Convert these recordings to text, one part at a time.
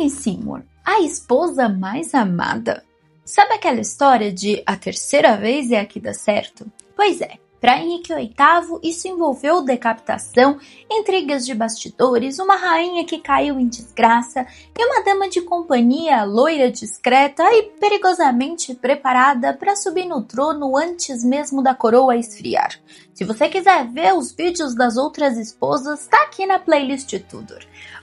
Jane Seymour, a esposa mais amada. Sabe aquela história de a terceira vez é a que dá certo? Pois é, para Henrique VIII isso envolveu decapitação, intrigas de bastidores, uma rainha que caiu em desgraça e uma dama de companhia loira discreta e perigosamente preparada para subir no trono antes mesmo da coroa esfriar. Se você quiser ver os vídeos das outras esposas, tá aqui na playlist Tudor.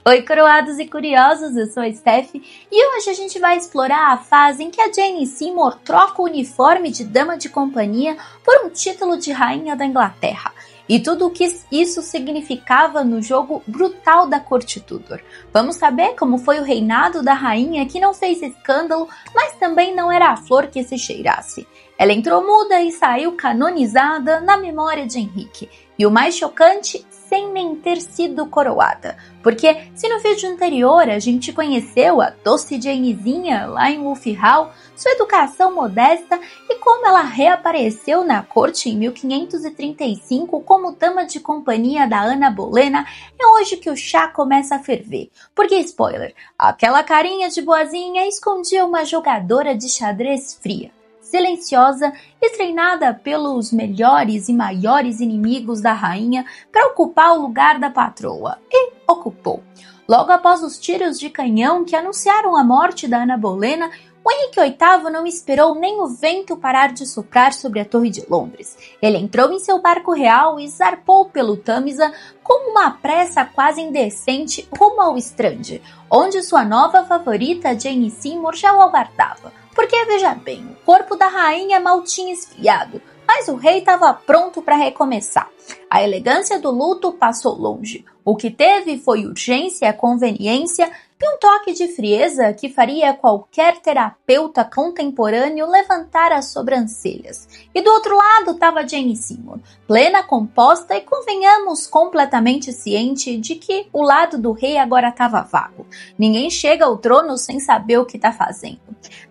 Oi, coroados e curiosos, eu sou a Steph e hoje a gente vai explorar a fase em que a Jane Seymour troca o uniforme de dama de companhia por um título de rainha da Inglaterra e tudo o que isso significava no jogo brutal da corte Tudor. Vamos saber como foi o reinado da rainha que não fez escândalo, mas também não era a flor que se cheirasse. Ela entrou muda e saiu canonizada na memória de Henrique. E o mais chocante, sem nem ter sido coroada. Porque se no vídeo anterior a gente conheceu a doce Janezinha lá em Wolf Hall, sua educação modesta e como ela reapareceu na corte em 1535 como dama de companhia da Ana Bolena, é hoje que o chá começa a ferver. Porque, spoiler, aquela carinha de boazinha escondia uma jogadora de xadrez fria, silenciosa e treinada pelos melhores e maiores inimigos da rainha para ocupar o lugar da patroa. E ocupou. Logo após os tiros de canhão que anunciaram a morte da Ana Bolena, o Henrique VIII não esperou nem o vento parar de soprar sobre a Torre de Londres. Ele entrou em seu barco real e zarpou pelo Tâmisa com uma pressa quase indecente rumo ao Strand, onde sua nova favorita Jane Seymour já o aguardava. Porque, veja bem, o corpo da rainha mal tinha esfriado, mas o rei estava pronto para recomeçar. A elegância do luto passou longe. O que teve foi urgência, conveniência e um toque de frieza que faria qualquer terapeuta contemporâneo levantar as sobrancelhas. E do outro lado estava Jane Seymour, plena, composta e, convenhamos, completamente ciente de que o lado do rei agora estava vago. Ninguém chega ao trono sem saber o que está fazendo.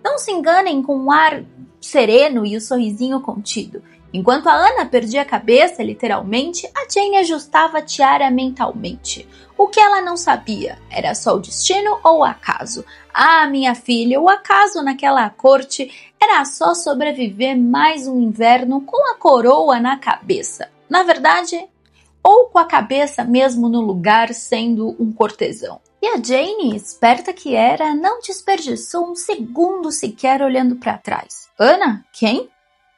Não se enganem com o ar sereno e o sorrisinho contido. Enquanto a Ana perdia a cabeça, literalmente, a Jane ajustava a tiara mentalmente. O que ela não sabia, era só o destino ou o acaso? Ah, minha filha, o acaso naquela corte era só sobreviver mais um inverno com a coroa na cabeça. Na verdade, ou com a cabeça mesmo no lugar, sendo um cortesão. E a Jane, esperta que era, não desperdiçou um segundo sequer olhando para trás. Ana? Quem?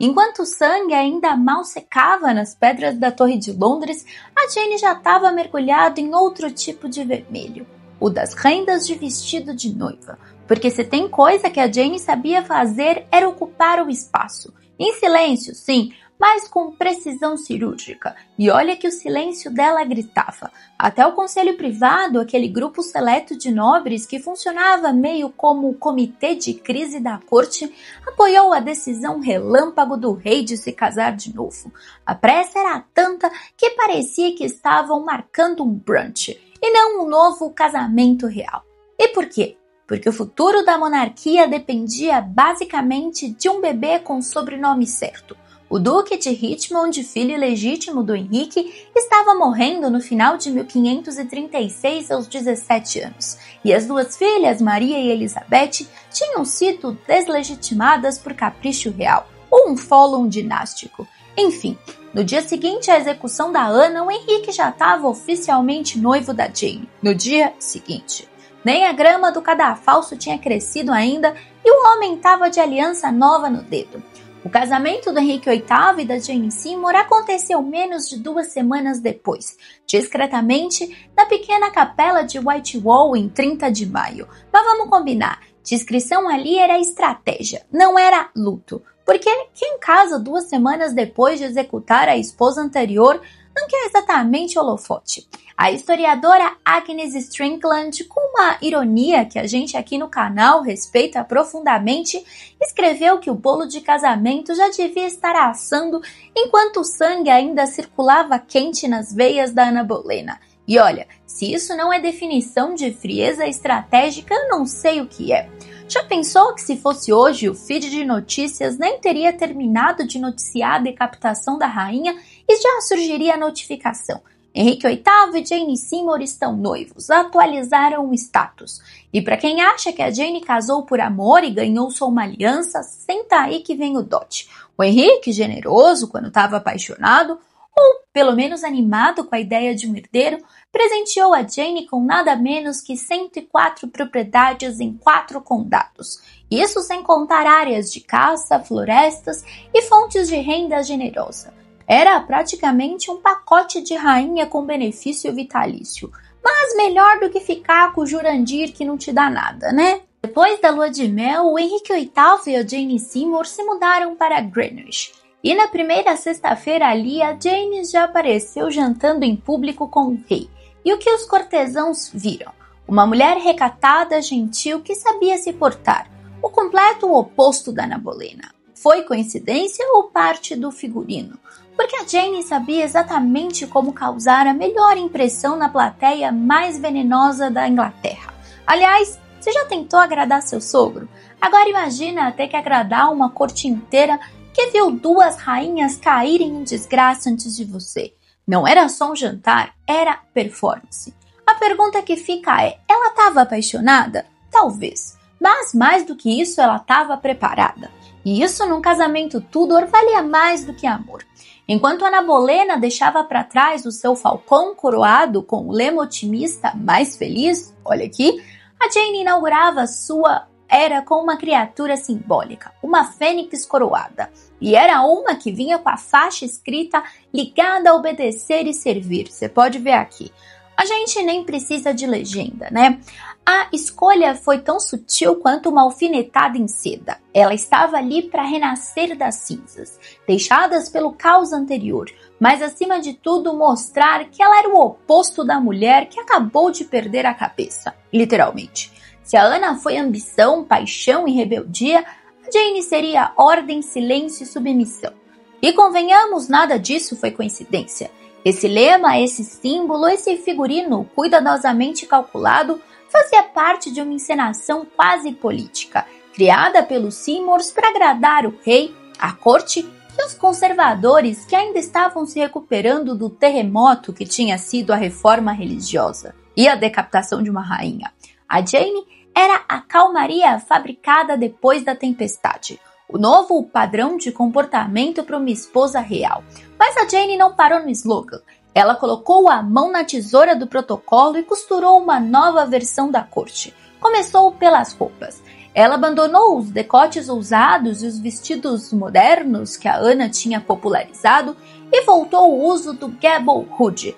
Enquanto o sangue ainda mal secava nas pedras da Torre de Londres, a Jane já estava mergulhada em outro tipo de vermelho, o das rendas de vestido de noiva. Porque se tem coisa que a Jane sabia fazer era ocupar o espaço. Em silêncio, sim, mas com precisão cirúrgica. E olha que o silêncio dela gritava. Até o conselho privado, aquele grupo seleto de nobres que funcionava meio como o comitê de crise da corte, apoiou a decisão relâmpago do rei de se casar de novo. A pressa era tanta que parecia que estavam marcando um brunch, e não um novo casamento real. E por quê? Porque o futuro da monarquia dependia basicamente de um bebê com o sobrenome certo. O Duque de Richmond, filho ilegítimo do Henrique, estava morrendo no final de 1536 aos 17 anos, e as duas filhas, Maria e Elizabeth, tinham sido deslegitimadas por capricho real, ou um fórum dinástico. Enfim, no dia seguinte à execução da Ana, o Henrique já estava oficialmente noivo da Jane. No dia seguinte. Nem a grama do cadafalso tinha crescido ainda e o homem estava de aliança nova no dedo. O casamento do Henrique VIII e da Jane Seymour aconteceu menos de 2 semanas depois, discretamente, na pequena capela de Whitehall em 30 de maio. Mas vamos combinar, discrição ali era estratégia, não era luto. Porque quem casa 2 semanas depois de executar a esposa anterior não quer exatamente holofote. A historiadora Agnes Strickland, com uma ironia que a gente aqui no canal respeita profundamente, escreveu que o bolo de casamento já devia estar assando enquanto o sangue ainda circulava quente nas veias da Ana Bolena. E olha, se isso não é definição de frieza estratégica, eu não sei o que é. Já pensou que se fosse hoje o feed de notícias nem teria terminado de noticiar a decapitação da rainha e já surgiria a notificação? Henrique VIII e Jane Seymour estão noivos, atualizaram o status. E para quem acha que a Jane casou por amor e ganhou só uma aliança, senta aí que vem o dote. O Henrique, generoso quando estava apaixonado, ou pelo menos animado com a ideia de um herdeiro, presenteou a Jane com nada menos que 104 propriedades em 4 condados. Isso sem contar áreas de caça, florestas e fontes de renda generosa. Era praticamente um pacote de rainha com benefício vitalício. Mas melhor do que ficar com o Jurandir que não te dá nada, né? Depois da lua de mel, o Henrique VIII e a Jane Seymour se mudaram para Greenwich. E na primeira sexta-feira ali, a Jane já apareceu jantando em público com o rei. E o que os cortesãos viram? Uma mulher recatada, gentil, que sabia se portar. O completo oposto da Ana Bolena. Foi coincidência ou parte do figurino? Porque a Jane sabia exatamente como causar a melhor impressão na plateia mais venenosa da Inglaterra. Aliás, você já tentou agradar seu sogro? Agora imagina ter que agradar uma corte inteira que viu 2 rainhas caírem em desgraça antes de você. Não era só um jantar, era performance. A pergunta que fica é, ela estava apaixonada? Talvez. Mas mais do que isso, ela estava preparada. E isso num casamento Tudor valia mais do que amor. Enquanto Ana Bolena deixava para trás o seu falcão coroado com o lema otimista mais feliz, olha aqui, a Jane inaugurava sua era com uma criatura simbólica, uma fênix coroada. E era uma que vinha com a faixa escrita ligada a obedecer e servir. Você pode ver aqui. A gente nem precisa de legenda, né? A escolha foi tão sutil quanto uma alfinetada em seda. Ela estava ali para renascer das cinzas, deixadas pelo caos anterior, mas acima de tudo mostrar que ela era o oposto da mulher que acabou de perder a cabeça, literalmente. Se a Ana foi ambição, paixão e rebeldia, a Jane seria ordem, silêncio e submissão. E convenhamos, nada disso foi coincidência. Esse lema, esse símbolo, esse figurino cuidadosamente calculado fazia parte de uma encenação quase política, criada pelos Seymours para agradar o rei, a corte e os conservadores que ainda estavam se recuperando do terremoto que tinha sido a reforma religiosa e a decapitação de uma rainha. A Jane era a calmaria fabricada depois da tempestade, o novo padrão de comportamento para uma esposa real. Mas a Jane não parou no slogan. Ela colocou a mão na tesoura do protocolo e costurou uma nova versão da corte. Começou pelas roupas. Ela abandonou os decotes ousados e os vestidos modernos que a Ana tinha popularizado e voltou ao uso do gable hood,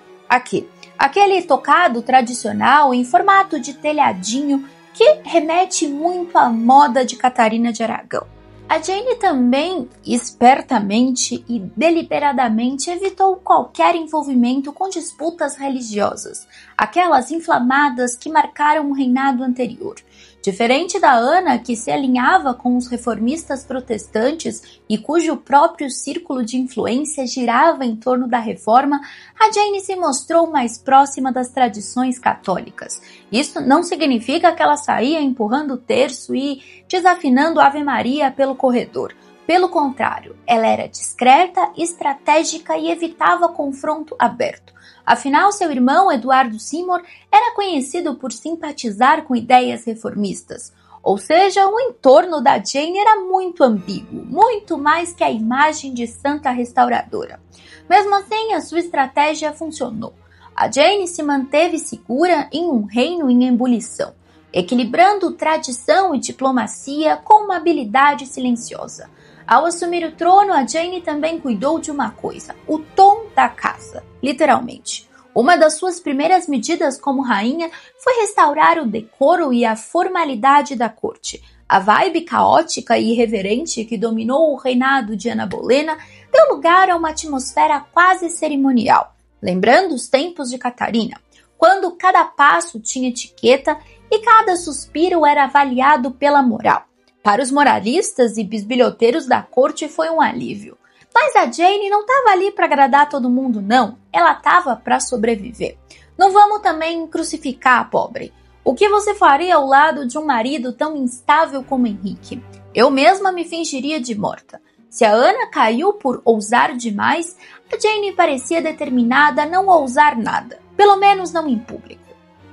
aquele tocado tradicional em formato de telhadinho que remete muito à moda de Catarina de Aragão. A Jane também, espertamente e deliberadamente, evitou qualquer envolvimento com disputas religiosas, aquelas inflamadas que marcaram o reinado anterior. Diferente da Ana, que se alinhava com os reformistas protestantes e cujo próprio círculo de influência girava em torno da reforma, a Jane se mostrou mais próxima das tradições católicas. Isso não significa que ela saía empurrando o terço e desafinando Ave Maria pelo corredor. Pelo contrário, ela era discreta, estratégica e evitava confronto aberto. Afinal, seu irmão, Eduardo Seymour, era conhecido por simpatizar com ideias reformistas. Ou seja, o entorno da Jane era muito ambíguo, muito mais que a imagem de santa restauradora. Mesmo assim, a sua estratégia funcionou. A Jane se manteve segura em um reino em ebulição, equilibrando tradição e diplomacia com uma habilidade silenciosa. Ao assumir o trono, a Jane também cuidou de uma coisa, o tom da casa, literalmente. Uma das suas primeiras medidas como rainha foi restaurar o decoro e a formalidade da corte. A vibe caótica e irreverente que dominou o reinado de Ana Bolena deu lugar a uma atmosfera quase cerimonial, lembrando os tempos de Catarina, quando cada passo tinha etiqueta e cada suspiro era avaliado pela moral. Para os moralistas e bisbilhoteiros da corte foi um alívio. Mas a Jane não estava ali para agradar todo mundo, não. Ela estava para sobreviver. Não vamos também crucificar a pobre. O que você faria ao lado de um marido tão instável como Henrique? Eu mesma me fingiria de morta. Se a Ana caiu por ousar demais, a Jane parecia determinada a não ousar nada, pelo menos não em público.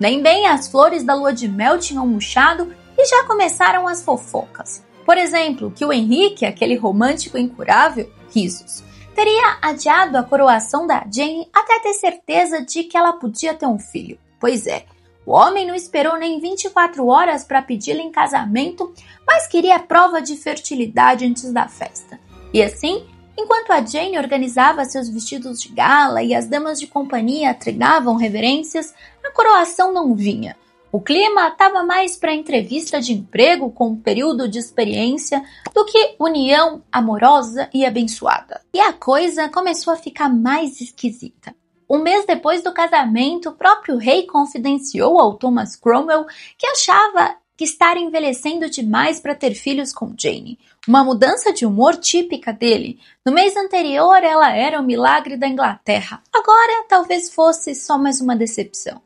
Nem bem as flores da lua de mel tinham murchado e já começaram as fofocas. Por exemplo, que o Henrique, aquele romântico incurável, risos, teria adiado a coroação da Jane até ter certeza de que ela podia ter um filho. Pois é, o homem não esperou nem 24 horas para pedi-la em casamento, mas queria prova de fertilidade antes da festa. E assim, enquanto a Jane organizava seus vestidos de gala e as damas de companhia treinavam reverências, a coroação não vinha. O clima estava mais para entrevista de emprego com um período de experiência do que união amorosa e abençoada. E a coisa começou a ficar mais esquisita. Um mês depois do casamento, o próprio rei confidenciou ao Thomas Cromwell que achava que estar envelhecendo demais para ter filhos com Jane. Uma mudança de humor típica dele. No mês anterior, ela era o milagre da Inglaterra. Agora, talvez fosse só mais uma decepção.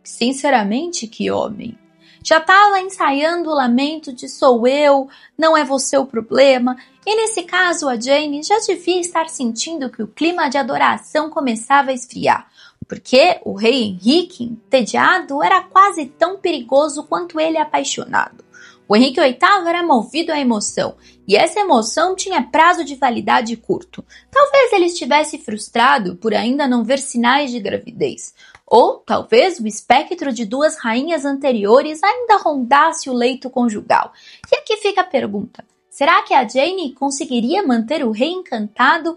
Sinceramente, que homem. Já estava ensaiando o lamento de sou eu, não é você o problema, e nesse caso a Jane já devia estar sentindo que o clima de adoração começava a esfriar, porque o rei Henrique, entediado, era quase tão perigoso quanto ele apaixonado. O Henrique VIII era movido à emoção, e essa emoção tinha prazo de validade curto. Talvez ele estivesse frustrado por ainda não ver sinais de gravidez. Ou talvez o espectro de duas rainhas anteriores ainda rondasse o leito conjugal. E aqui fica a pergunta: será que a Jane conseguiria manter o rei encantado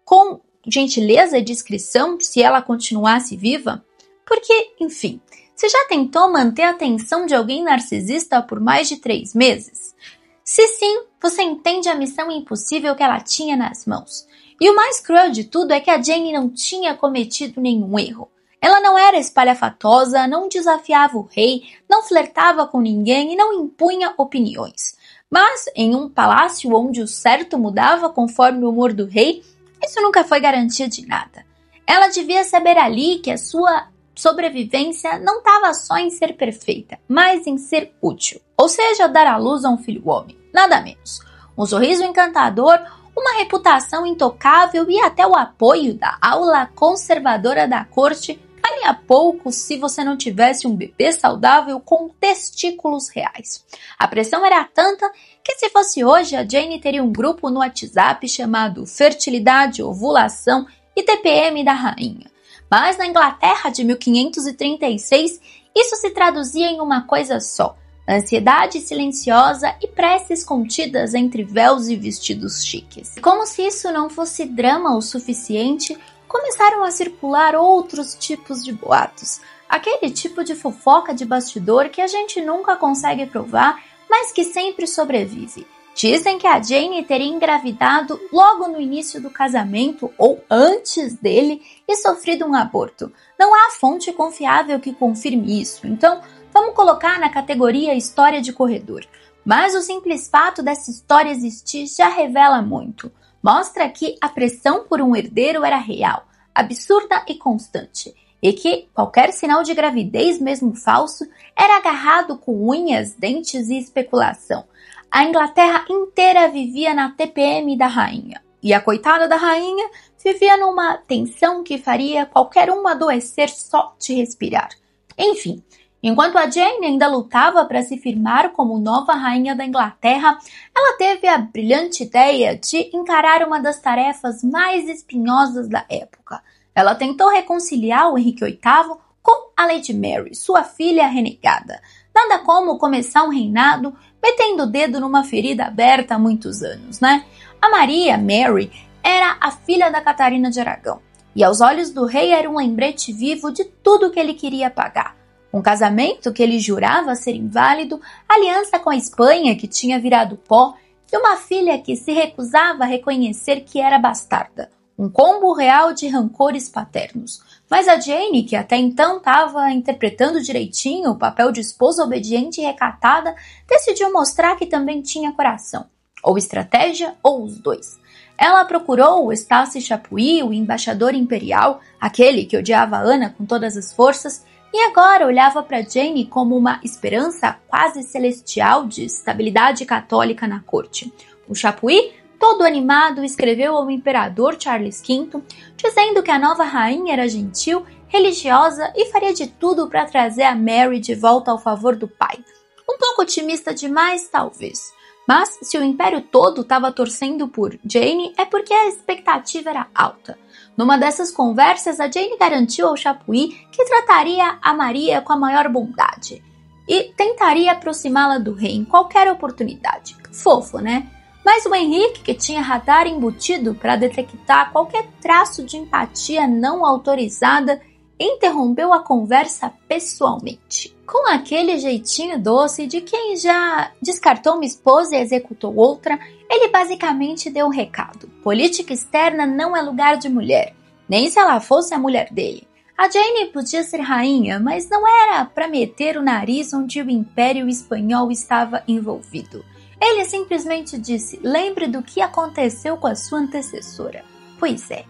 com gentileza e discrição se ela continuasse viva? Porque, enfim, você já tentou manter a atenção de alguém narcisista por mais de 3 meses? Se sim, você entende a missão impossível que ela tinha nas mãos. E o mais cruel de tudo é que a Jane não tinha cometido nenhum erro. Ela não era espalhafatosa, não desafiava o rei, não flertava com ninguém e não impunha opiniões. Mas, em um palácio onde o certo mudava conforme o humor do rei, isso nunca foi garantia de nada. Ela devia saber ali que a sua sobrevivência não estava só em ser perfeita, mas em ser útil. Ou seja, dar à luz a um filho homem, nada menos. Um sorriso encantador, uma reputação intocável e até o apoio da aula conservadora da corte faria pouco se você não tivesse um bebê saudável com testículos reais. A pressão era tanta que se fosse hoje, a Jane teria um grupo no WhatsApp chamado Fertilidade, Ovulação e TPM da Rainha. Mas na Inglaterra de 1536, isso se traduzia em uma coisa só: ansiedade silenciosa e preces contidas entre véus e vestidos chiques. Como se isso não fosse drama o suficiente, começaram a circular outros tipos de boatos. Aquele tipo de fofoca de bastidor que a gente nunca consegue provar, mas que sempre sobrevive. Dizem que a Jane teria engravidado logo no início do casamento ou antes dele e sofrido um aborto. Não há fonte confiável que confirme isso, então vamos colocar na categoria história de corredor. Mas o simples fato dessa história existir já revela muito. Mostra que a pressão por um herdeiro era real, absurda e constante, e que qualquer sinal de gravidez, mesmo falso, era agarrado com unhas, dentes e especulação. A Inglaterra inteira vivia na TPM da rainha, e a coitada da rainha vivia numa tensão que faria qualquer um adoecer só de respirar. Enfim, enquanto a Jane ainda lutava para se firmar como nova rainha da Inglaterra, ela teve a brilhante ideia de encarar uma das tarefas mais espinhosas da época. Ela tentou reconciliar o Henrique VIII com a Lady Mary, sua filha renegada. Nada como começar um reinado metendo o dedo numa ferida aberta há muitos anos, né? A Mary, era a filha da Catarina de Aragão, e aos olhos do rei era um lembrete vivo de tudo que ele queria pagar. Um casamento que ele jurava ser inválido, aliança com a Espanha que tinha virado pó, e uma filha que se recusava a reconhecer que era bastarda. Um combo real de rancores paternos. Mas a Jane, que até então estava interpretando direitinho o papel de esposa obediente e recatada, decidiu mostrar que também tinha coração. Ou estratégia, ou os dois. Ela procurou o Eustace Chapuis, o embaixador imperial, aquele que odiava Ana com todas as forças, e agora olhava para Jane como uma esperança quase celestial de estabilidade católica na corte. O Chapuis todo animado, escreveu ao imperador Charles V, dizendo que a nova rainha era gentil, religiosa e faria de tudo para trazer a Mary de volta ao favor do pai. Um pouco otimista demais, talvez. Mas se o império todo estava torcendo por Jane, é porque a expectativa era alta. Numa dessas conversas, a Jane garantiu ao Chapuis que trataria a Maria com a maior bondade e tentaria aproximá-la do rei em qualquer oportunidade. Fofo, né? Mas o Henrique, que tinha radar embutido para detectar qualquer traço de empatia não autorizada, interrompeu a conversa pessoalmente. Com aquele jeitinho doce de quem já descartou uma esposa e executou outra, ele basicamente deu um recado. Política externa não é lugar de mulher, nem se ela fosse a mulher dele. A Jane podia ser rainha, mas não era para meter o nariz onde o Império Espanhol estava envolvido. Ele simplesmente disse: lembre do que aconteceu com a sua antecessora. Pois é.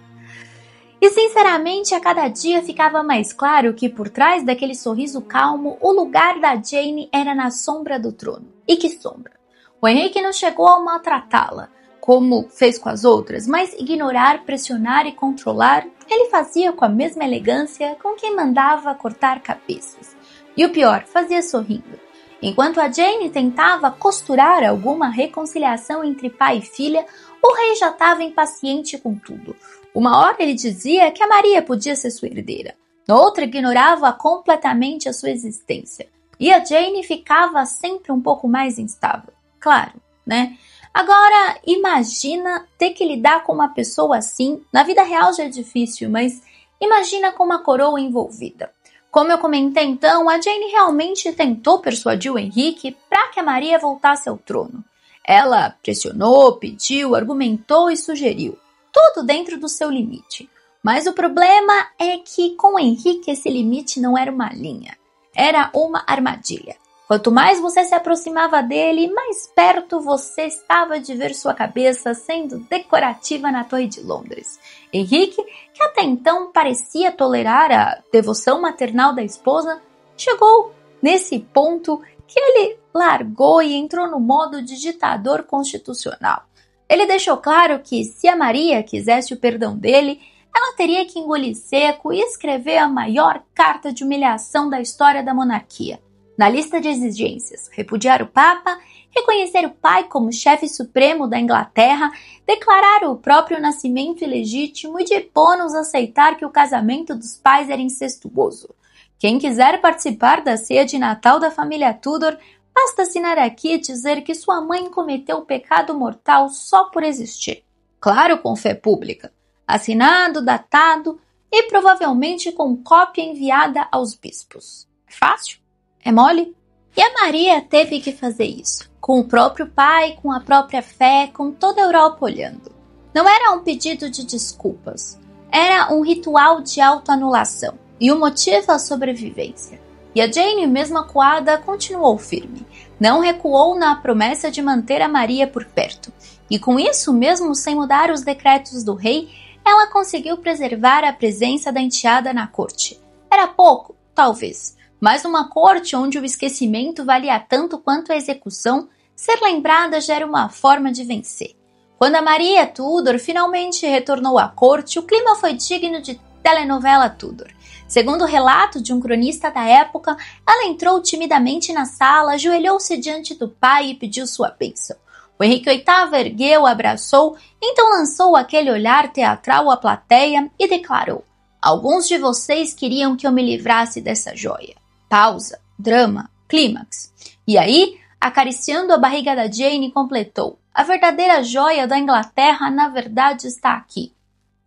E sinceramente, a cada dia ficava mais claro que por trás daquele sorriso calmo, o lugar da Jane era na sombra do trono. E que sombra! O Henrique não chegou a maltratá-la, como fez com as outras, mas ignorar, pressionar e controlar, ele fazia com a mesma elegância com quem mandava cortar cabeças. E o pior, fazia sorrindo. Enquanto a Jane tentava costurar alguma reconciliação entre pai e filha, o rei já estava impaciente com tudo. Uma hora ele dizia que a Maria podia ser sua herdeira, na outra ignorava completamente a sua existência. E a Jane ficava sempre um pouco mais instável. Claro, né? Agora, imagina ter que lidar com uma pessoa assim. Na vida real já é difícil, mas imagina com uma coroa envolvida. Como eu comentei então, a Jane realmente tentou persuadir o Henrique para que a Maria voltasse ao trono. Ela pressionou, pediu, argumentou e sugeriu. Tudo dentro do seu limite. Mas o problema é que com o Henrique esse limite não era uma linha. Era uma armadilha. Quanto mais você se aproximava dele, mais perto você estava de ver sua cabeça sendo decorativa na Torre de Londres. Henrique, que até então parecia tolerar a devoção maternal da esposa, chegou nesse ponto que ele largou e entrou no modo de ditador constitucional. Ele deixou claro que se a Maria quisesse o perdão dele, ela teria que engolir seco e escrever a maior carta de humilhação da história da monarquia. Na lista de exigências, repudiar o Papa, reconhecer o pai como chefe supremo da Inglaterra, declarar o próprio nascimento ilegítimo e de bônus aceitar que o casamento dos pais era incestuoso. Quem quiser participar da ceia de Natal da família Tudor, basta assinar aqui e dizer que sua mãe cometeu o pecado mortal só por existir. Claro, com fé pública. Assinado, datado e provavelmente com cópia enviada aos bispos. É fácil? É mole? E a Maria teve que fazer isso. Com o próprio pai, com a própria fé, com toda a Europa olhando. Não era um pedido de desculpas. Era um ritual de autoanulação. E o motivo a sobrevivência. E a Jane, mesmo acuada, continuou firme. Não recuou na promessa de manter a Maria por perto. E com isso, mesmo sem mudar os decretos do rei, ela conseguiu preservar a presença da enteada na corte. Era pouco, talvez, mas numa corte onde o esquecimento valia tanto quanto a execução, ser lembrada já era uma forma de vencer. Quando a Maria Tudor finalmente retornou à corte, o clima foi digno de telenovela Tudor. Segundo o relato de um cronista da época, ela entrou timidamente na sala, ajoelhou-se diante do pai e pediu sua bênção. O Henrique VIII ergueu, abraçou, então lançou aquele olhar teatral à plateia e declarou: alguns de vocês queriam que eu me livrasse dessa joia. Pausa, drama, clímax. E aí, acariciando a barriga da Jane, completou: a verdadeira joia da Inglaterra, na verdade, está aqui.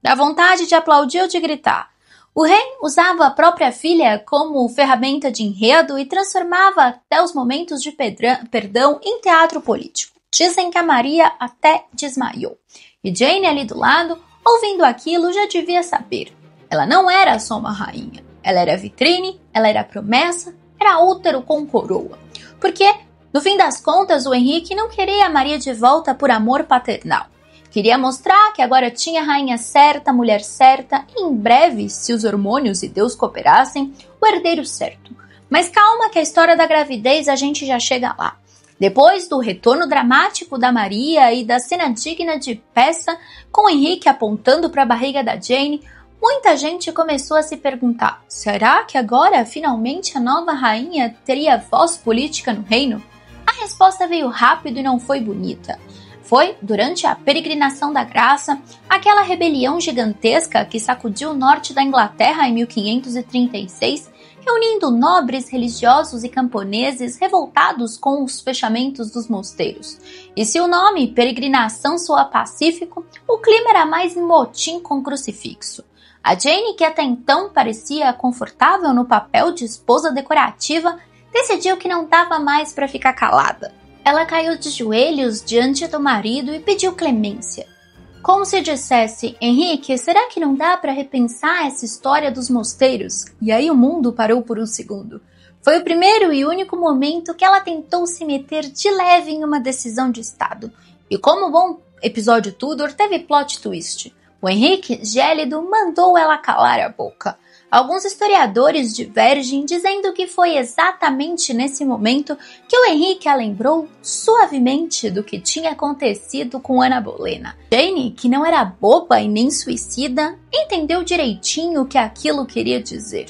Dá vontade de aplaudir ou de gritar. O rei usava a própria filha como ferramenta de enredo e transformava até os momentos de perdão em teatro político. Dizem que a Maria até desmaiou. E Jane, ali do lado, ouvindo aquilo, já devia saber. Ela não era só uma rainha. Ela era vitrine, ela era promessa, era útero com coroa. Porque, no fim das contas, o Henrique não queria a Maria de volta por amor paternal. Queria mostrar que agora tinha a rainha certa, a mulher certa e, em breve, se os hormônios e Deus cooperassem, o herdeiro certo. Mas calma que a história da gravidez a gente já chega lá. Depois do retorno dramático da Maria e da cena digna de peça, com Henrique apontando para a barriga da Jane, muita gente começou a se perguntar: será que agora finalmente a nova rainha teria voz política no reino? A resposta veio rápido e não foi bonita. Foi durante a Peregrinação da Graça, aquela rebelião gigantesca que sacudiu o norte da Inglaterra em 1536, reunindo nobres, religiosos e camponeses revoltados com os fechamentos dos mosteiros. E se o nome peregrinação soa pacífico, o clima era mais motim com crucifixo. A Jane, que até então parecia confortável no papel de esposa decorativa, decidiu que não dava mais para ficar calada. Ela caiu de joelhos diante do marido e pediu clemência. Como se dissesse: Henrique, será que não dá para repensar essa história dos mosteiros? E aí o mundo parou por um segundo. Foi o primeiro e único momento que ela tentou se meter de leve em uma decisão de Estado. E como bom episódio Tudor, teve plot twist. O Henrique, gélido, mandou ela calar a boca. Alguns historiadores divergem, dizendo que foi exatamente nesse momento que o Henrique a lembrou suavemente do que tinha acontecido com Ana Bolena. Jane, que não era boba e nem suicida, entendeu direitinho o que aquilo queria dizer.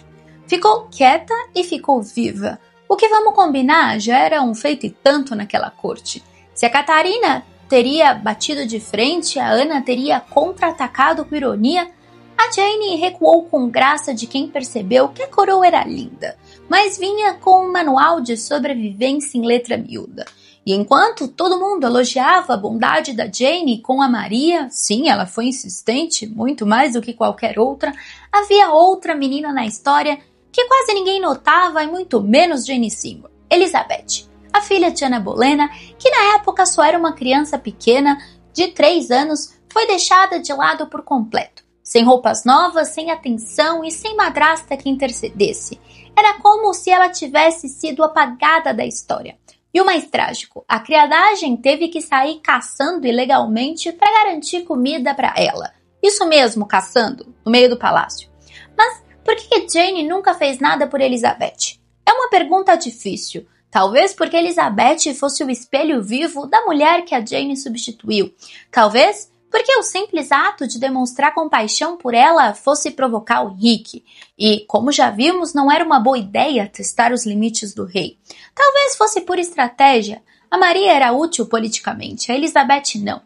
Ficou quieta e ficou viva. O que, vamos combinar, já era um feito e tanto naquela corte. Se a Catarina teria batido de frente, a Ana teria contra-atacado com ironia, a Jane recuou com graça de quem percebeu que a coroa era linda, mas vinha com um manual de sobrevivência em letra miúda. E enquanto todo mundo elogiava a bondade da Jane com a Maria, sim, ela foi insistente, muito mais do que qualquer outra, havia outra menina na história que quase ninguém notava e muito menos Jane Seymour, Elizabeth, a filha de Ana Bolena, que na época só era uma criança pequena, de 3 anos, foi deixada de lado por completo. Sem roupas novas, sem atenção e sem madrasta que intercedesse. Era como se ela tivesse sido apagada da história. E o mais trágico, a criadagem teve que sair caçando ilegalmente para garantir comida para ela. Isso mesmo, caçando, no meio do palácio. Mas por que Jane nunca fez nada por Elizabeth? É uma pergunta difícil. Talvez porque Elizabeth fosse o espelho vivo da mulher que a Jane substituiu. Talvez porque o simples ato de demonstrar compaixão por ela fosse provocar o Henrique. E, como já vimos, não era uma boa ideia testar os limites do rei. Talvez fosse por estratégia. A Maria era útil politicamente, a Elizabeth não.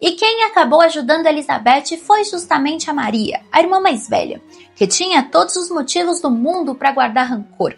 E quem acabou ajudando a Elizabeth foi justamente a Maria, a irmã mais velha, que tinha todos os motivos do mundo para guardar rancor.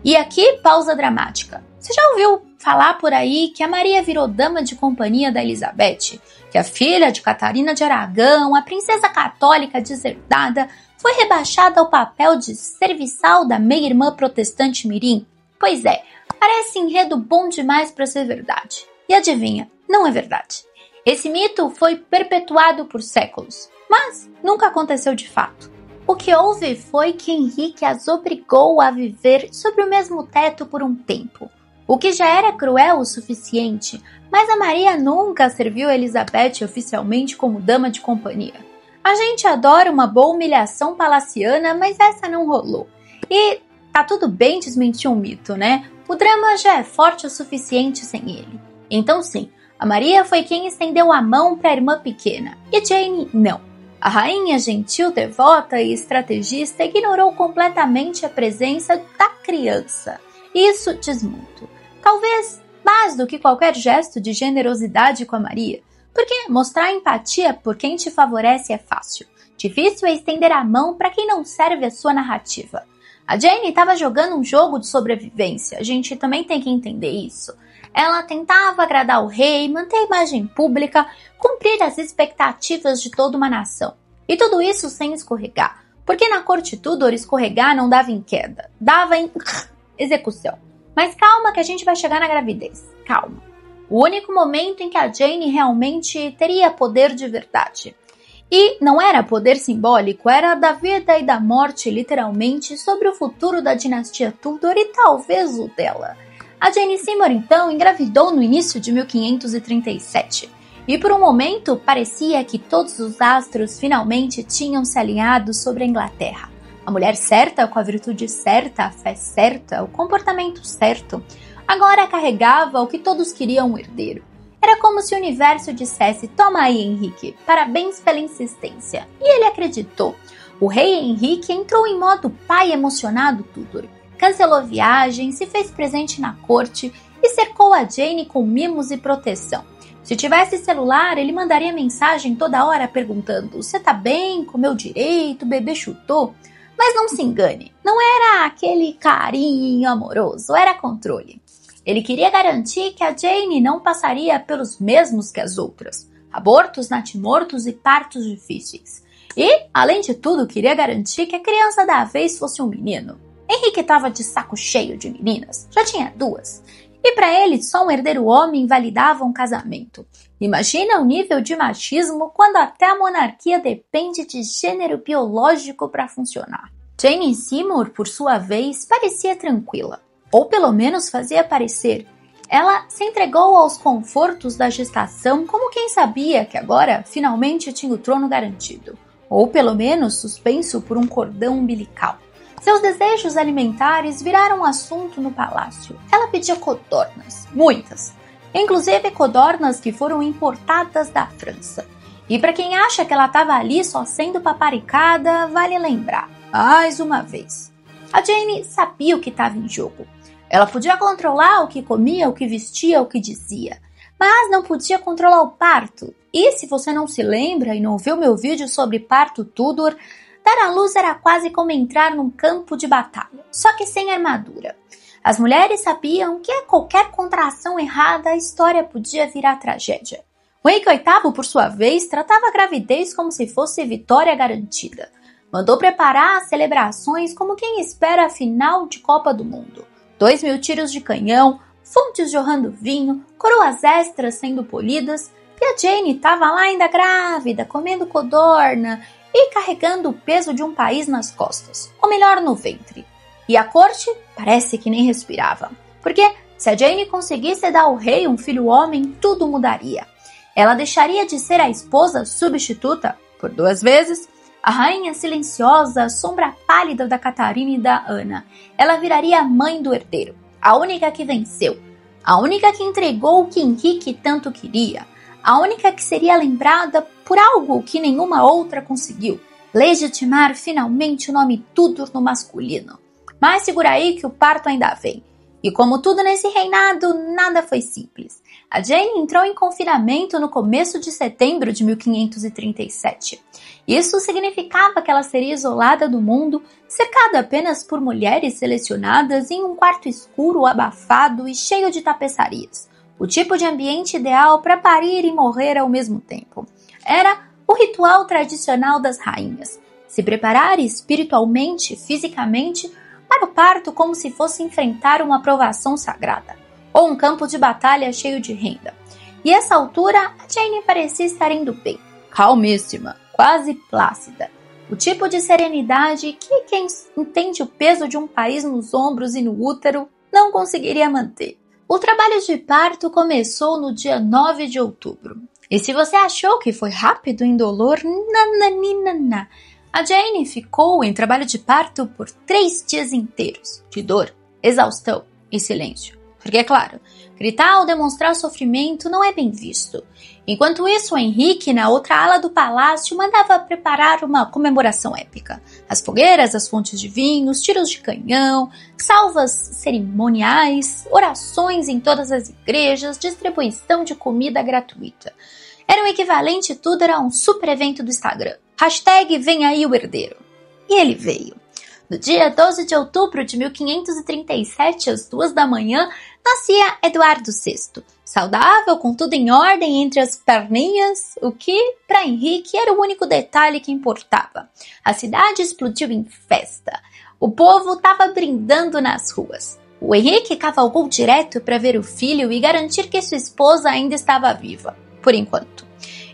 E aqui, pausa dramática. Você já ouviu falar por aí que a Maria virou dama de companhia da Elizabeth? Que a filha de Catarina de Aragão, a princesa católica deserdada, foi rebaixada ao papel de serviçal da meia-irmã protestante mirim? Pois é, parece enredo bom demais para ser verdade. E adivinha, não é verdade. Esse mito foi perpetuado por séculos, mas nunca aconteceu de fato. O que houve foi que Henrique as obrigou a viver sob o mesmo teto por um tempo, o que já era cruel o suficiente, mas a Maria nunca serviu a Elizabeth oficialmente como dama de companhia. A gente adora uma boa humilhação palaciana, mas essa não rolou. E tá tudo bem desmentir um mito, né? O drama já é forte o suficiente sem ele. Então sim, a Maria foi quem estendeu a mão para a irmã pequena, e Jane não. A rainha gentil, devota e estrategista ignorou completamente a presença da criança. Isso diz muito. Talvez mais do que qualquer gesto de generosidade com a Maria, porque mostrar empatia por quem te favorece é fácil. Difícil é estender a mão para quem não serve a sua narrativa. A Jane estava jogando um jogo de sobrevivência, a gente também tem que entender isso. Ela tentava agradar o rei, manter a imagem pública, cumprir as expectativas de toda uma nação. E tudo isso sem escorregar, porque na corte Tudor escorregar não dava em queda, dava em execução. Mas calma que a gente vai chegar na gravidez, calma. O único momento em que a Jane realmente teria poder de verdade. E não era poder simbólico, era da vida e da morte, literalmente, sobre o futuro da dinastia Tudor e talvez o dela. A Jane Seymour, então, engravidou no início de 1537. E por um momento parecia que todos os astros finalmente tinham se alinhado sobre a Inglaterra. A mulher certa, com a virtude certa, a fé certa, o comportamento certo. Agora carregava o que todos queriam um herdeiro. Era como se o universo dissesse: toma aí, Henrique, parabéns pela insistência. E ele acreditou. O rei Henrique entrou em modo pai emocionado Tudor. Cancelou viagem, se fez presente na corte e cercou a Jane com mimos e proteção. Se tivesse celular, ele mandaria mensagem toda hora perguntando: você tá bem? Comeu direito? O bebê chutou? Mas não se engane, não era aquele carinho amoroso, era controle. Ele queria garantir que a Jane não passaria pelos mesmos que as outras. Abortos, natimortos e partos difíceis. E, além de tudo, queria garantir que a criança da vez fosse um menino. Henrique estava de saco cheio de meninas, já tinha 2. E para ele, só um herdeiro homem invalidava um casamento. Imagina o nível de machismo quando até a monarquia depende de gênero biológico para funcionar. Jane Seymour, por sua vez, parecia tranquila. Ou pelo menos fazia parecer. Ela se entregou aos confortos da gestação como quem sabia que agora finalmente tinha o trono garantido. Ou pelo menos suspenso por um cordão umbilical. Seus desejos alimentares viraram assunto no palácio. Ela pedia codornas, muitas. Inclusive codornas que foram importadas da França. E para quem acha que ela estava ali só sendo paparicada, vale lembrar, mais uma vez. A Jane sabia o que estava em jogo. Ela podia controlar o que comia, o que vestia, o que dizia. Mas não podia controlar o parto. E se você não se lembra e não viu meu vídeo sobre parto Tudor, dar à luz era quase como entrar num campo de batalha, só que sem armadura. As mulheres sabiam que a qualquer contração errada a história podia virar tragédia. O Henrique VIII, por sua vez, tratava a gravidez como se fosse vitória garantida. Mandou preparar as celebrações como quem espera a final de Copa do Mundo. 2.000 tiros de canhão, fontes jorrando vinho, coroas extras sendo polidas, e a Jane estava lá ainda grávida, comendo codorna e carregando o peso de um país nas costas, ou melhor, no ventre. E a corte parece que nem respirava, porque se a Jane conseguisse dar ao rei um filho homem, tudo mudaria. Ela deixaria de ser a esposa substituta, por 2 vezes, a rainha silenciosa, a sombra pálida da Catarina e da Ana. Ela viraria a mãe do herdeiro, a única que venceu, a única que entregou o que Henrique tanto queria, a única que seria lembrada por algo que nenhuma outra conseguiu: legitimar finalmente o nome Tudor no masculino. Mas segura aí que o parto ainda vem. E como tudo nesse reinado, nada foi simples. A Jane entrou em confinamento no começo de setembro de 1537. Isso significava que ela seria isolada do mundo, cercada apenas por mulheres selecionadas em um quarto escuro, abafado e cheio de tapeçarias. O tipo de ambiente ideal para parir e morrer ao mesmo tempo. Era o ritual tradicional das rainhas. Se preparar espiritualmente, fisicamente, para o parto como se fosse enfrentar uma provação sagrada, ou um campo de batalha cheio de renda. E a essa altura, a Jane parecia estar indo bem, calmíssima, quase plácida. O tipo de serenidade que quem entende o peso de um país nos ombros e no útero não conseguiria manter. O trabalho de parto começou no dia 9 de outubro. E se você achou que foi rápido e indolor, nananina. A Jane ficou em trabalho de parto por 3 dias inteiros, de dor, exaustão e silêncio. Porque, é claro, gritar ou demonstrar sofrimento não é bem visto. Enquanto isso, o Henrique, na outra ala do palácio, mandava preparar uma comemoração épica. As fogueiras, as fontes de vinho, os tiros de canhão, salvas cerimoniais, orações em todas as igrejas, distribuição de comida gratuita. Era o equivalente tudo a um super evento do Instagram. Hashtag vem aí o herdeiro. E ele veio. No dia 12 de outubro de 1537, às 2 da manhã, nascia Eduardo VI. Saudável, com tudo em ordem entre as perninhas, o que, para Henrique, era o único detalhe que importava. A cidade explodiu em festa. O povo estava brindando nas ruas. O Henrique cavalgou direto para ver o filho e garantir que sua esposa ainda estava viva, por enquanto.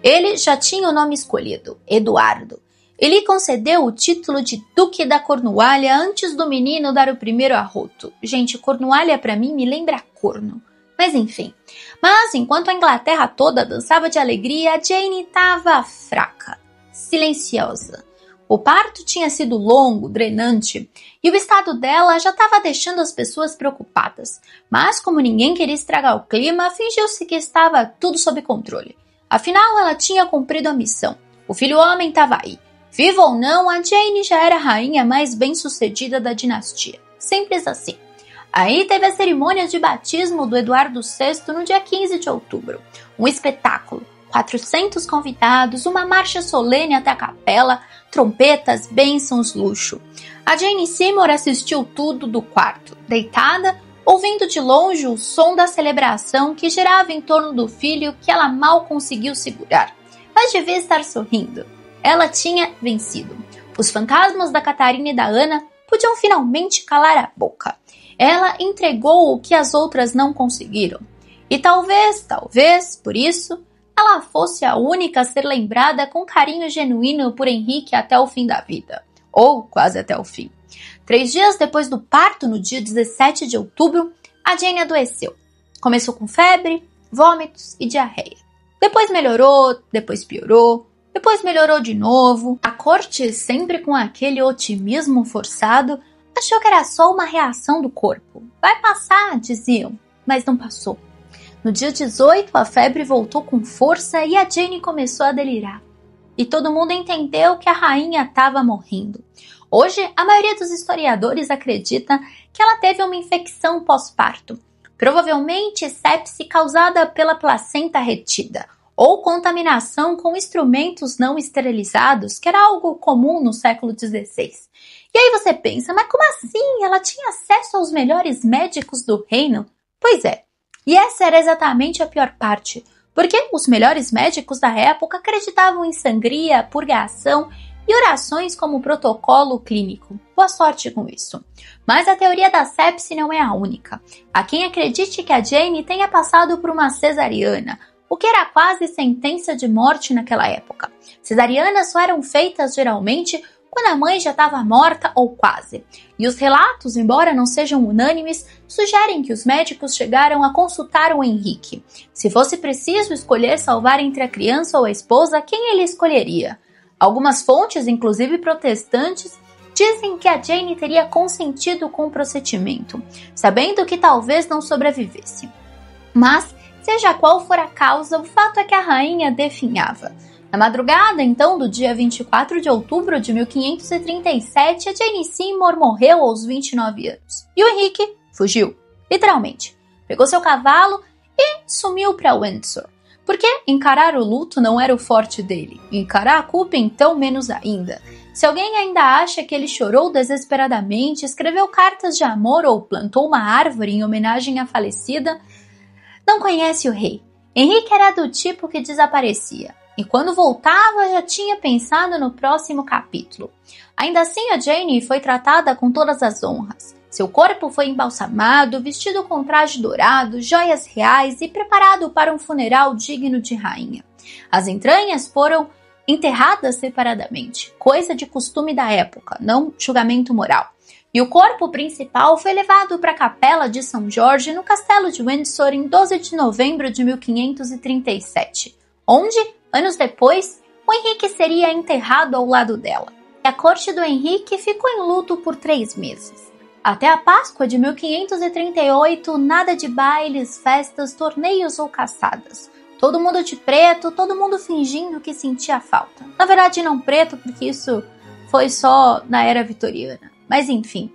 Ele já tinha o nome escolhido, Eduardo. Ele concedeu o título de Duque da Cornualha antes do menino dar o primeiro arroto. Gente, Cornualha para mim me lembra corno. Mas enfim. Mas enquanto a Inglaterra toda dançava de alegria, a Jane estava fraca, silenciosa. O parto tinha sido longo, drenante, e o estado dela já estava deixando as pessoas preocupadas. Mas, como ninguém queria estragar o clima, fingiu-se que estava tudo sob controle. Afinal, ela tinha cumprido a missão. O filho homem estava aí. Viva ou não, a Jane já era a rainha mais bem-sucedida da dinastia. Simples assim. Aí teve a cerimônia de batismo do Eduardo VI no dia 15 de outubro. Um espetáculo. 400 convidados, uma marcha solene até a capela, trompetas, bênçãos, luxo. A Jane Seymour assistiu tudo do quarto, deitada, ouvindo de longe o som da celebração que girava em torno do filho que ela mal conseguiu segurar. Mas devia estar sorrindo. Ela tinha vencido. Os fantasmas da Catarina e da Ana podiam finalmente calar a boca. Ela entregou o que as outras não conseguiram. E talvez, por isso, ela fosse a única a ser lembrada com carinho genuíno por Henrique até o fim da vida. Ou quase até o fim. 3 dias depois do parto, no dia 17 de outubro, a Jane adoeceu. Começou com febre, vômitos e diarreia. Depois melhorou, depois piorou, depois melhorou de novo. A corte, sempre com aquele otimismo forçado, achou que era só uma reação do corpo. Vai passar, diziam, mas não passou. No dia 18, a febre voltou com força e a Jane começou a delirar. E todo mundo entendeu que a rainha estava morrendo. Hoje, a maioria dos historiadores acredita que ela teve uma infecção pós-parto, provavelmente sepse causada pela placenta retida, ou contaminação com instrumentos não esterilizados, que era algo comum no século XVI. E aí você pensa, mas como assim? Ela tinha acesso aos melhores médicos do reino? Pois é. E essa era exatamente a pior parte, porque os melhores médicos da época acreditavam em sangria, purgação e orações como protocolo clínico. Boa sorte com isso. Mas a teoria da sepse não é a única. Há quem acredite que a Jane tenha passado por uma cesariana, o que era quase sentença de morte naquela época. Cesarianas só eram feitas geralmente quando a mãe já estava morta ou quase. E os relatos, embora não sejam unânimes, sugerem que os médicos chegaram a consultar o Henrique. Se fosse preciso escolher salvar entre a criança ou a esposa, quem ele escolheria? Algumas fontes, inclusive protestantes, dizem que a Jane teria consentido com o procedimento, sabendo que talvez não sobrevivesse. Mas, seja qual for a causa, o fato é que a rainha definhava. Na madrugada, então, do dia 24 de outubro de 1537, a Jane Seymour morreu aos 29 anos. E o Henrique fugiu, literalmente. Pegou seu cavalo e sumiu para Windsor. Porque encarar o luto não era o forte dele. Encarar a culpa, então, menos ainda. Se alguém ainda acha que ele chorou desesperadamente, escreveu cartas de amor ou plantou uma árvore em homenagem à falecida, não conhece o rei. Henrique era do tipo que desaparecia. E quando voltava, já tinha pensado no próximo capítulo. Ainda assim, a Jane foi tratada com todas as honras. Seu corpo foi embalsamado, vestido com traje dourado, joias reais e preparado para um funeral digno de rainha. As entranhas foram enterradas separadamente, coisa de costume da época, não julgamento moral. E o corpo principal foi levado para a capela de São Jorge, no castelo de Windsor, em 12 de novembro de 1537, onde, anos depois, o Henrique seria enterrado ao lado dela. E a corte do Henrique ficou em luto por 3 meses. Até a Páscoa de 1538, nada de bailes, festas, torneios ou caçadas. Todo mundo de preto, todo mundo fingindo que sentia falta. Na verdade, não preto, porque isso foi só na era vitoriana. Mas enfim,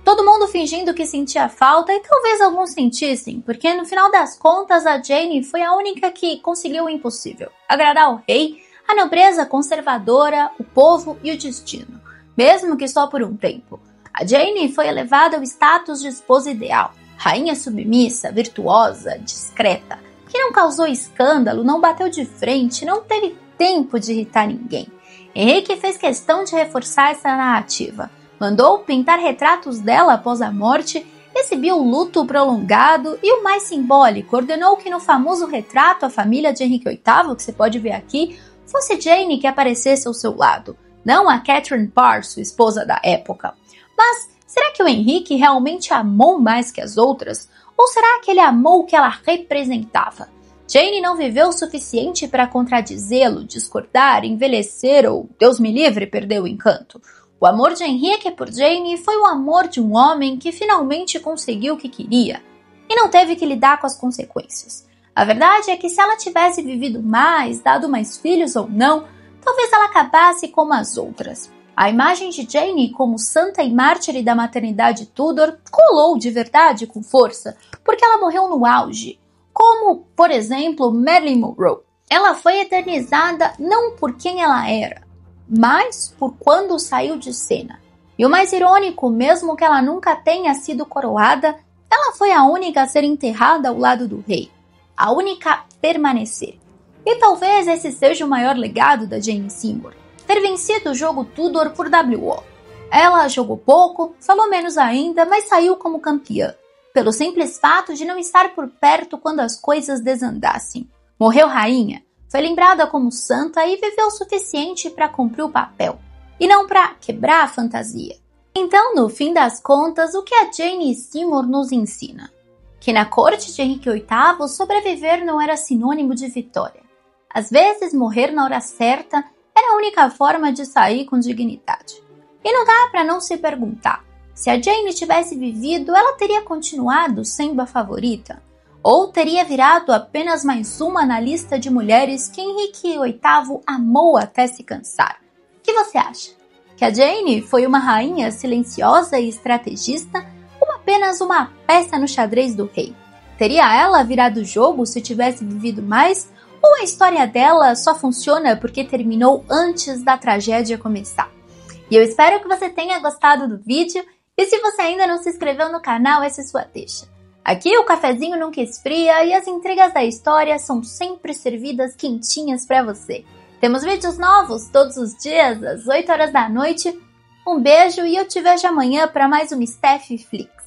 todo mundo fingindo que sentia falta, e talvez alguns sentissem, porque no final das contas a Jane foi a única que conseguiu o impossível: agradar ao rei, a nobreza conservadora, o povo e o destino, mesmo que só por um tempo. A Jane foi elevada ao status de esposa ideal, rainha submissa, virtuosa, discreta, que não causou escândalo, não bateu de frente, não teve tempo de irritar ninguém. Henrique fez questão de reforçar essa narrativa. Mandou pintar retratos dela após a morte, exibiu o luto prolongado e, o mais simbólico, ordenou que no famoso retrato a família de Henrique VIII, que você pode ver aqui, fosse Jane que aparecesse ao seu lado, não a Catherine Parr, sua esposa da época. Mas será que o Henrique realmente amou mais que as outras? Ou será que ele amou o que ela representava? Jane não viveu o suficiente para contradizê-lo, discordar, envelhecer ou, Deus me livre, perder o encanto. O amor de Henrique por Jane foi o amor de um homem que finalmente conseguiu o que queria e não teve que lidar com as consequências. A verdade é que se ela tivesse vivido mais, dado mais filhos ou não, talvez ela acabasse como as outras. A imagem de Jane como santa e mártire da maternidade Tudor colou de verdade com força, porque ela morreu no auge, como, por exemplo, Marilyn Monroe. Ela foi eternizada não por quem ela era, mas por quando saiu de cena. E o mais irônico, mesmo que ela nunca tenha sido coroada, ela foi a única a ser enterrada ao lado do rei, a única a permanecer. E talvez esse seja o maior legado da Jane Seymour, ter vencido o jogo Tudor por WO. Ela jogou pouco, falou menos ainda, mas saiu como campeã, pelo simples fato de não estar por perto quando as coisas desandassem. Morreu rainha, foi lembrada como santa e viveu o suficiente para cumprir o papel, e não para quebrar a fantasia. Então, no fim das contas, o que a Jane Seymour nos ensina? Que na corte de Henrique VIII, sobreviver não era sinônimo de vitória. Às vezes, morrer na hora certa era a única forma de sair com dignidade. E não dá para não se perguntar, se a Jane tivesse vivido, ela teria continuado sendo a favorita? Ou teria virado apenas mais uma na lista de mulheres que Henrique VIII amou até se cansar? O que você acha? Que a Jane foi uma rainha silenciosa e estrategista ou apenas uma peça no xadrez do rei? Teria ela virado o jogo se tivesse vivido mais? Ou a história dela só funciona porque terminou antes da tragédia começar? E eu espero que você tenha gostado do vídeo, e se você ainda não se inscreveu no canal, essa é sua deixa. Aqui o cafezinho nunca esfria e as intrigas da história são sempre servidas quentinhas para você. Temos vídeos novos todos os dias, às 8 horas da noite. Um beijo e eu te vejo amanhã para mais um Steph Flix.